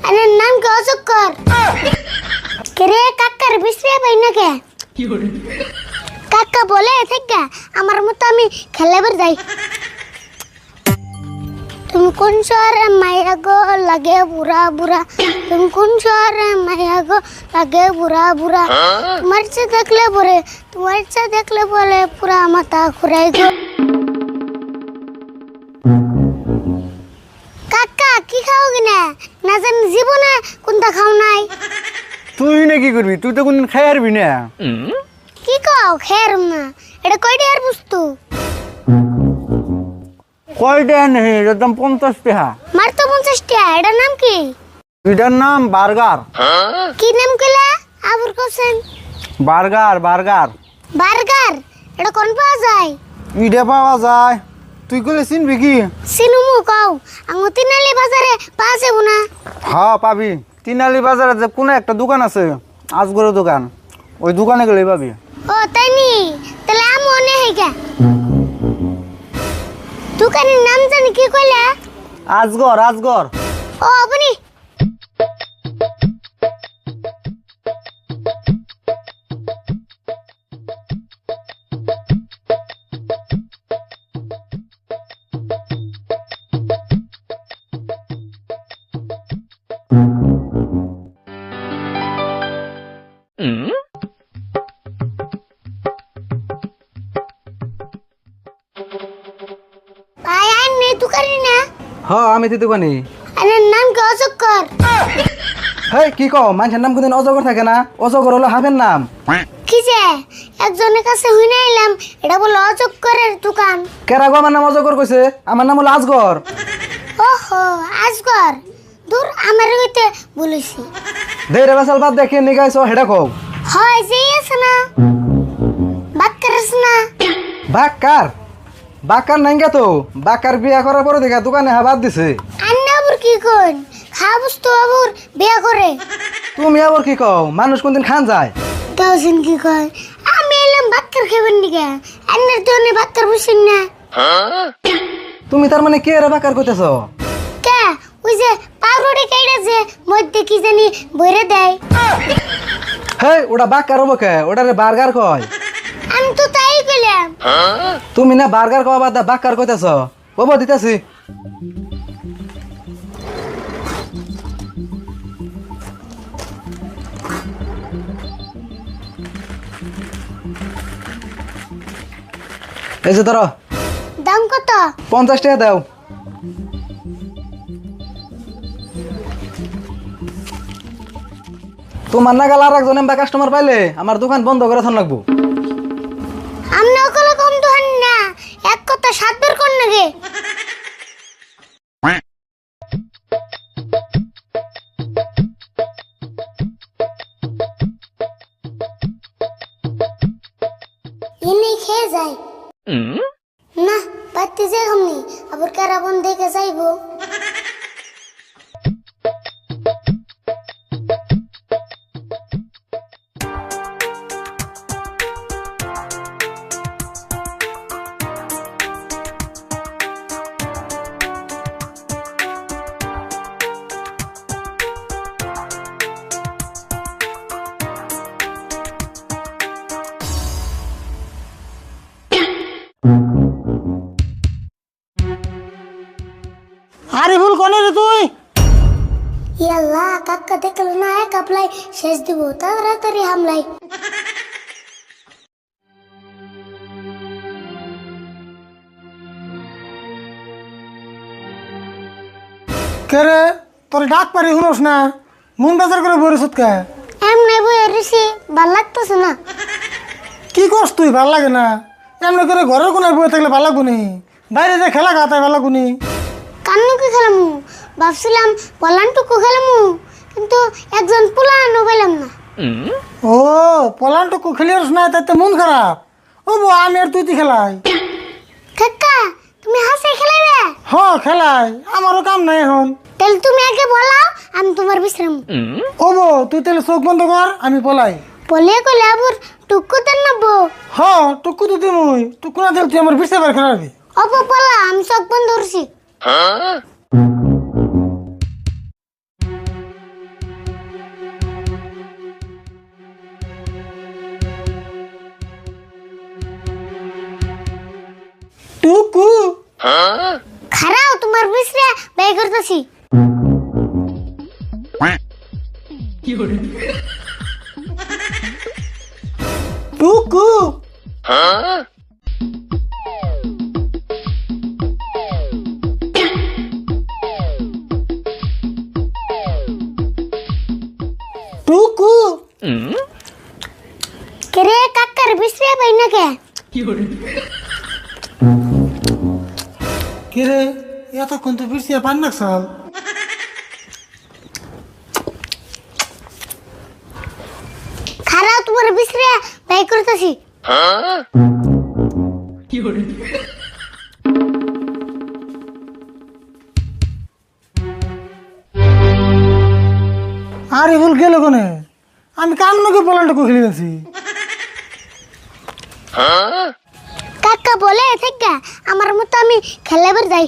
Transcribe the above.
আরে নাম কি অজগর? কে কাকার বিশ্রে পাই না কে? কাকা বলে থেকে আমার মতো আমি খেলাবার যাই। তুমি কোন শহরে মাইয়া গো লাগে বুড়া বুড়া? তুমি কোন শহরে মাইয়া গো লাগে বুড়া বুড়া? তোমার ইচ্ছা দেখলে পরে, তোমার ইচ্ছা দেখলে বলে পুরা মাথা ঘুরাই গো। কাকা কি খাও কিনা না জানি জীবনে কোনটা খাও নাই। তুই না কি করবি? তুই তো কোনদিন খাই আরবি না। কি খাও খের না? এটা কয়টা আর বস্তু? কয়টা নেই, এটার দাম 50 টাকা। মার তো 50 টাকা। এটার নাম কি? এটার নাম বার্গার। কি নাম কইলা? আবুর কোসেন বার্গার বার্গার। বার্গার। এটা কোন পাওয়া যায়? ইডে পাওয়া যায়। তুই কইলে চিনবি কি? সিনুমু কও আঙ্গুতিনালি বাজারে পাওয়া যাবো না? হ্যাঁ পাবি। তিনালি বাজারে যে কোনো একটা দোকান আছে, আজগরের দোকান, ওই দোকানে গেলেই পাবি। ও তাই নি? তাহলে আমি মনে হইগা। দোকানের নাম জানি কি কইলা? আজগর আজগর। ও আপনি ভাই আই নে দোকানে না? হ্যাঁ আমি তো দোকানি। আরে নাম কি অজগর? হেই কি কও, মানুষের নাম কোনদিন অজগর থাকে না? অজগর হলো হাফের নাম। কি যে একজনের কাছে হইনা এলাম এটা বলে অজগরের দোকান। কেরা গো আমার নাম অজগর কইছে? আমার নাম হলো আজগর। ওহো আজগর। দূর আমার হইতে বলেছি। দেরে বেসাল বাদ দেখে নিগাইছো হেডা কও। হয় যে আছে না বাক্কার আছে না? বাক্কার বাক্কার নাইঙ্গা তো। বাক্কার বিয়া করার পরে দেখা দোকানে হাবাদ দিছে। আন্না আবুর কি কইন? খাওয়া বস্তু আবুর বিয়া করে। তুমি আবার কি কও? মানুষ কোনদিন খান যায়? তাওসিন কি কয়? আমি এলাম বাক্কার খাবেন নিকে। আন্নার দোনে বাক্কার বসেন না। তুমি তার মানে কে রে বাক্কার কইতেছো? কে ওই যে পাউরুটি কাইড়া যে মধ্যে কি জানি বইরে দেয়। হেই ওটা বাক্কার হবো কে? ওটারে বার্গার কয়। আমি তো তাই কইলাম। তুমি না বার্গার কওয়া বাদ বাক্কার কইতেছো? ওবো দিতেছি। এই যে ধরো দাম কত? 50 টাকা দাও। তোমার নাগাল আর একজন এমবা কাস্টমার পাইলে আমার দোকান বন্ধ করে থান লাগবো। আমনে ওকলে কম দোহান না। এক কথা সাত বের কর নাগে। ইনি খেয়ে যায় না পাতি যে কমনি আবার কারাবন দেখে যাইবো। আরে ভুল কোনে রে তুই? ইয়াল্লা কাকা দেখল না এক আপলাই শেষ দিব তাড়াতাড়ি হামলাই। কে রে তোর ডাক পারি শুনোস না? মন বেজার করে বরিস কে? এমনি বই ঋষি ভাল লাগতেছে না। কি করস তুই? ভাল লাগে না? এমনি করে ঘরের কোনায় বয়ে থাকলে ভাল লাগবো নি? বাইরে যে খেলা খাতায় ভাল লাগবো নি? কান্নু কি খেলামু ভাবছিলাম পলানটুকু খেলামু কিন্তু একজন পোলানো পেলাম না। ও পলানটুকু খেলিস না তাতে মন খারাপ? ও বো আমি আর তুই তুই খেলাই। কাকা তুমি হাসে খেলাবে? হ খেলাই, আমারও কাম নাই এখন। তাহলে তুমি আগে বলাও আমি তোমার বিশ্রাম। ও বো তুই তাহলে চোখ বন্ধ কর, আমি পলাই। বলে কলে আবুর টুকু দেন নাবো। হ টুকু তো দিমুই, টুকু না দিলে তুই আমার বিশ্বে বার খেলাবি। অপো পলা আমি চোখ বন্ধ করছি। তোমার বিশ্রে বাই করতেছি। টুকু টুকু কেরে কাকার বিশ্রে বাই না কে? কিরে এতক্ষণ তো ফিরছিয়া পান না সাল খারাপ তোমার বিশ্রে বাই করতেছি। আর এগুলো গেল কোনে? আমি কান্নকে পোলানটা খেলে গেছি। কাকা বলে থেকে আমার মতো আমি খেলাবার যাই।